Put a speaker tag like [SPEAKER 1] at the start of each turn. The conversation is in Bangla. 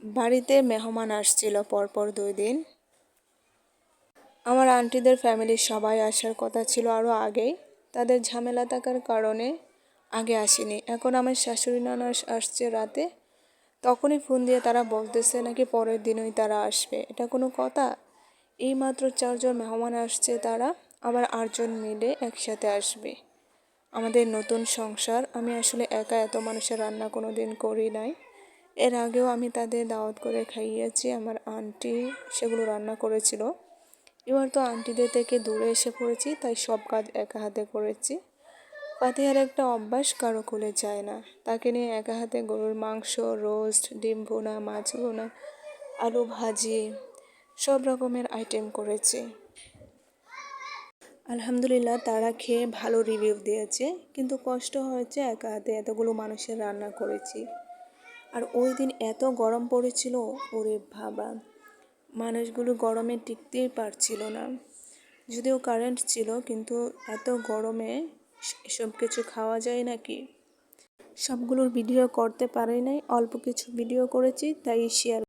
[SPEAKER 1] বাড়িতে মেহমান আসছিল পরপর 2 দিন। আমার আন্টিদের ফ্যামিলির সবাই আসার কথা ছিল আরও আগেই, তাদের ঝামেলা থাকার কারণে আগে আসেনি। এখন আমার শাশুড়ি নানা আসছে রাতে, তখনই ফোন দিয়ে তারা বলতেছে নাকি পরের দিনই তারা আসবে। এটা কোনো কথা? এইমাত্র 4 জন মেহমান আসছে, তারা আবার 8 জন মিলে একসাথে আসবে। আমাদের নতুন সংসার, আমি আসলে একা এত মানুষের রান্না কোনো দিন করি নাই। এর আগেও আমি তাদের দাওয়াত করে খাইয়েছি, আমার আন্টি সেগুলো রান্না করেছিল। এবার তো আন্টিদের থেকে দূরে এসে পড়েছি, তাই সব কাজ একা হাতে করেছি। ফাতিহার একটা অভ্যাস কারো কোলে যায় না, তাকে নিয়ে একা হাতে গরুর মাংস, রোস্ট, ডিম ভুনা, মাছ ভুনা, আলু ভাজি, সব রকমের আইটেম করেছি। আলহামদুলিল্লাহ তারা খেয়ে ভালো রিভিউ দিয়েছে, কিন্তু কষ্ট হয়েছে, একা হাতে এতগুলো মানুষের রান্না করেছি। আর ওই দিন এত গরম পড়েছিল, ওরে বাবা, মানুষগুলো গরমে টিকতেই পারছিল না। যদিও কারেন্ট ছিল, কিন্তু এত গরমে এসব কিছু খাওয়া যায় নাকি? সবগুলোর ভিডিও করতে পারি নাই, অল্প কিছু ভিডিও করেছি, তাই শেয়ার